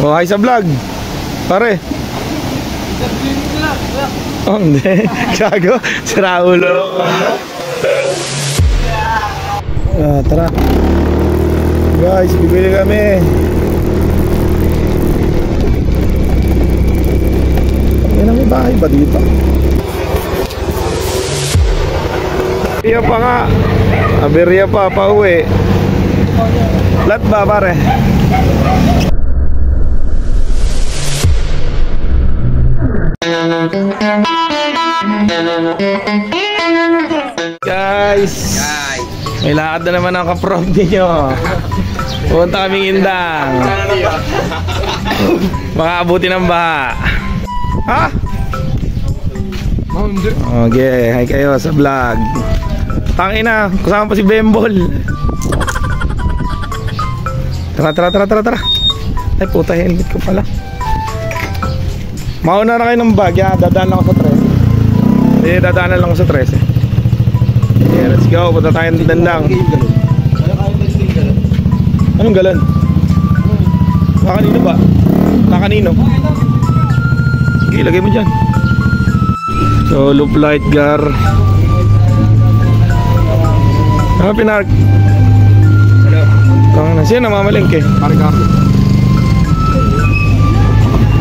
Oh, hi sa vlog. Pare. Oh, hindi. Gago. Sira ulo. Tara. Guys, bibili kami. Yan ang may bahay ba dito? Iya pa nga. Aberya pa, pauwi. Lat ba pare? Guys, may lakad na naman ang kaprog ninyo. Punta kaming Indang. Makaabuti ng baha. Ha? Okay, hi kayo sa vlog. Tangina, kasama pa si Bembol. Tara. Ay puta, helmet ko pala. Mauna na kayo ng bag, ya. Dadaan lang ako sa 13. Eh, dadaan lang ako sa 13. Yeah, let's go. Punta tayo ng Dandang. Anong galon? Nakanino ba? Nakanino? Sige, lagay mo dyan. So, loop light gar. Ano pinark? Siya namamalengke. Pare-kape.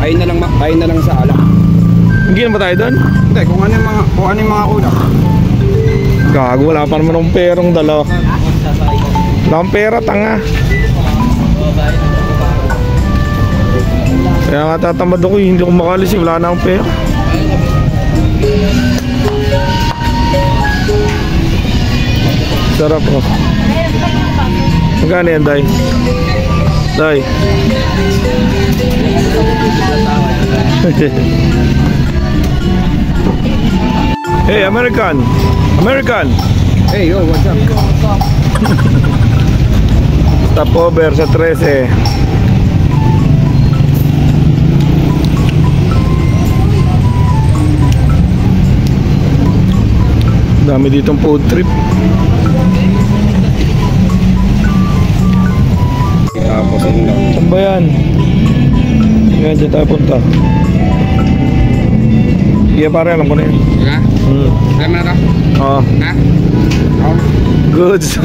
Ayun na lang sa alak. Hindi na ba tayo doon? Hindi, kung ano yung mga kulang. Gago, wala pa naman ng perong dala. Wala akong pera, tanga. Kaya nga tatamad ako, hindi ko makalis, wala na akong pera. Sarap ko. Magkano yan, Day? Day. Hey, American. Hey, yo, what's up? Stopover sa 13. Dami ditong food trip. Tapos yun lang. Saan ba yan? Yan, dyan tayo punta. Sige pare, alam ko na yun. Ha? Alam mo na ka? Oo. Ha? Goods.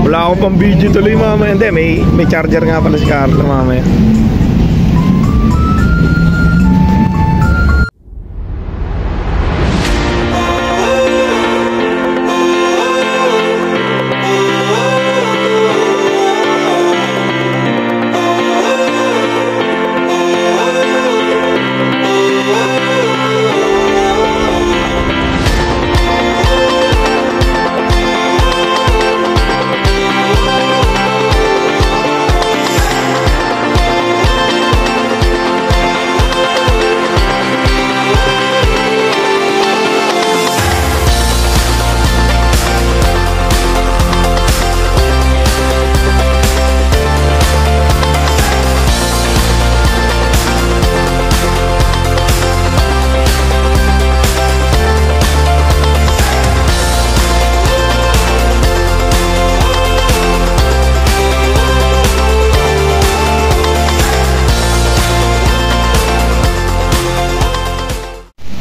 Wala akong pang video tuloy mamaya. Hindi, may charger nga pala si Carlo mamaya.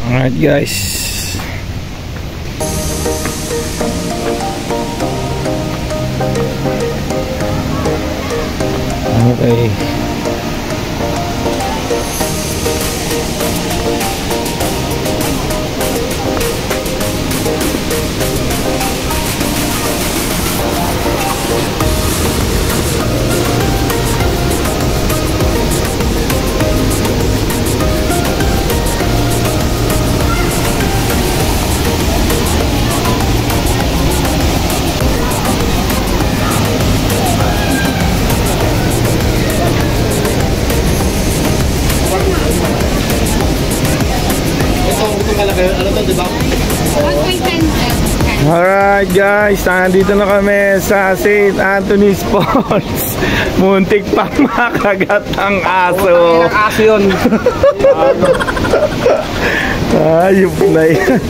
Alright guys, okay. Ano to, di ba? 1.10. Alright. Alright guys, nandito na kami sa St. Anthony's Falls. Muntik pa makagat ang aso. Aso yun. Ayup na yan.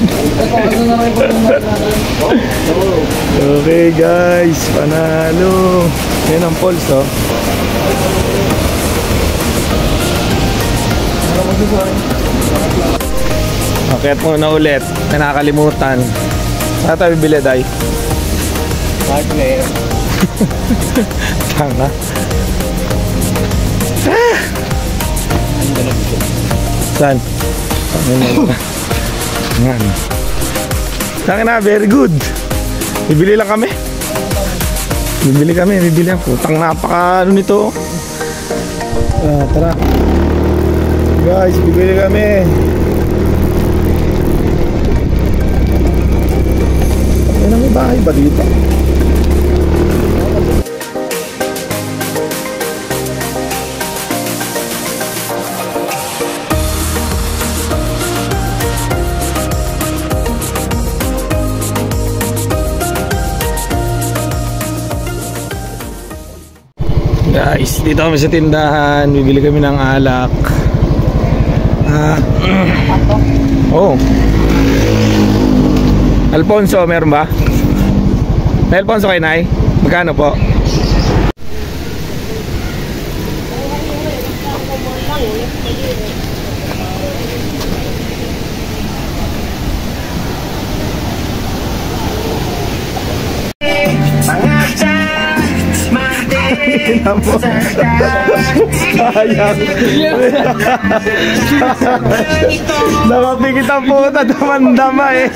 Okay guys, panalo. Yan ang falls oh. Okay, at muna ulit. Nakakalimutan. Saan tayo bibili, Day? Partner. Tanga. Saan? Yan. Tanga na, very good. Bibili lang kami. Bibili lang. Putang napaka ano nito. Tara. Guys, bibili kami. May bahay ba dito? Guys, dito kami sa tindahan. Bibili kami ng alak. Oh. Alfonso, meron ba? May Alfonso kay Nay? Magkano po? Sayang. Nakapikit ang puta, damandama eh.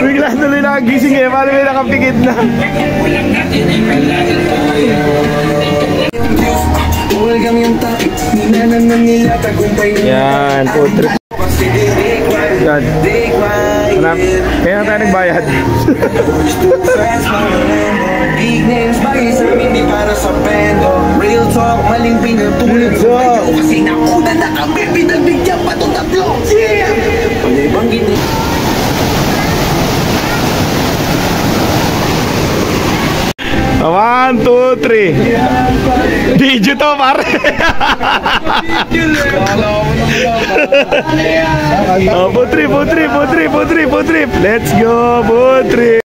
Bigla tuloy nakagising eh, paano may nakapikit na? Yan, food trip. Yan. Kaya tayo nagbayad. Real talk, maling pinatulog kasi nauna na kami, pinagbigyan pa ito tatlo. Palibang gini. One, two, three. DJ to pare. Oh, putri. Let's go, putri.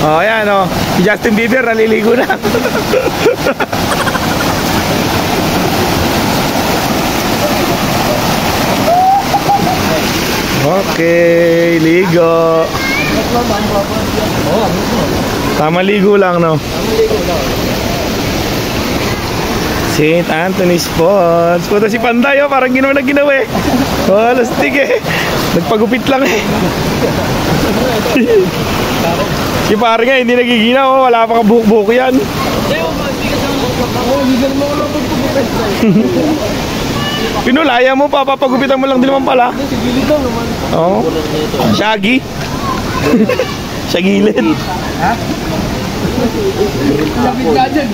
Oh, ayan oh. Si Justin Bieber naliligo na. Okay, ligo. Tama ligo lang, no? St. Anthony's Falls. Puta si Panday oh, parang ginawa na ginawa eh. Oh, lastig eh. Nagpagupit lang eh. Si pare nga hindi nagiginaw oh, wala pa kabuhok-buhok yan. Pinulaya mo, papapagupitan mo lang din naman pala. Oo. Shaggy. Sa gilid. Ha? Lapit ka dyan.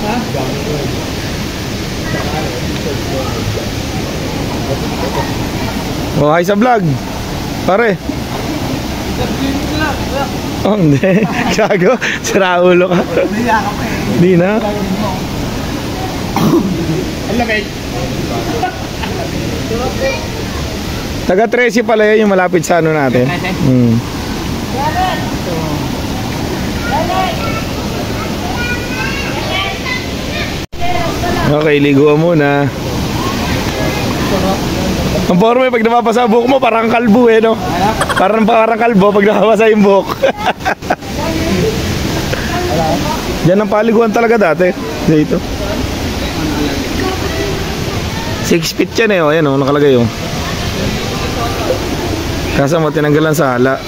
Ha? Oh, hi sa vlog. Pare. Oh, hindi. Gago. Sira ulo ka. Hindi na. Taga 13 pala yun yung malapit sa ano natin. Okay, ligo muna. Ang forma pag napapasa buhok mo, parang kalbo eh, no? Parang kalbo pag napapasa yung buhok. Yan ang paliguan talaga dati. Dito. 6 feet yan eh, oh. Ayan oh, nakalagay oh. Kaso mo tinanggalan sa hala.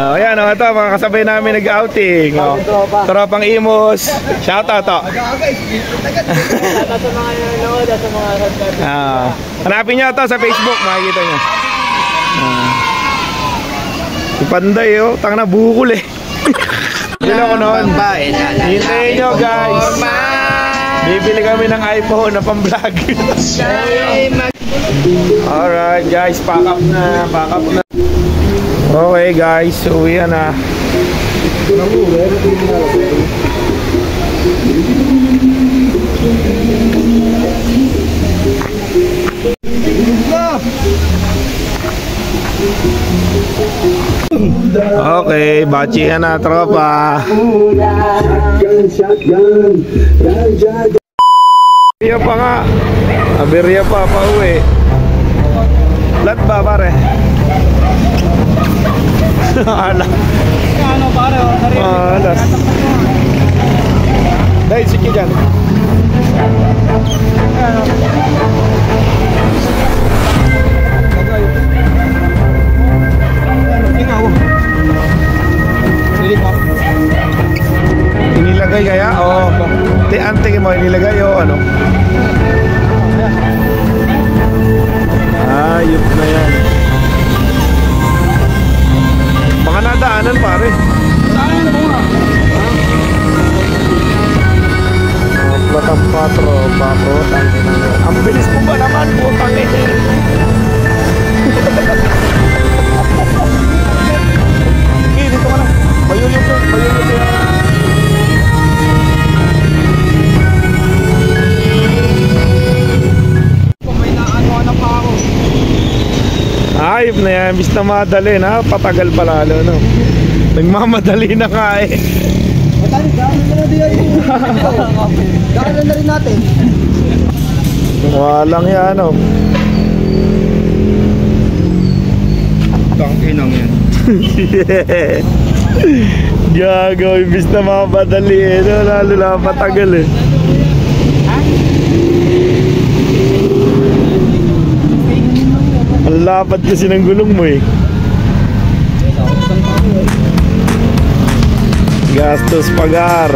Ayan o, ito mga kasabay namin nag-outing. Tropang Imos. Shoutout to. Hanapin nyo ito sa Facebook, makikita nyo. Si Panday o, tanga na bukol eh. Bilo ko noon. Hintayin nyo guys. Bibili kami ng iPhone na pang-vlog. Alright guys, pack up na. Okay guys, uwian na. Okay, bachihan na tropa. Aberya pa nga. Aberya pa uwi. Lat ba pare? Alas. Ano pare? Alas. Dahil sige dyan. Inilagay kaya? O antingin mo inilagay o ano? Ayop na yan. Baka nadaanan pare. Nadaanan mo nga. Batang patro, bako, tangin na. Ang bilis mo ba naman po, tangin eh. Okay, dito ka na. Mayuyok yun, mayuyok yun. May naano pa ako. Ayop na yan, bis na madali na, patagal pa lalo, no? Nagmamadali na nga eh. Daanan na din. Daanan na rin natin. Walang yan, no? Tangkinang yan. Gago, bis na mamadali eh, no? Lalo na patagal eh. Ang lapad kasi ng gulong mo eh. Gastos pagar.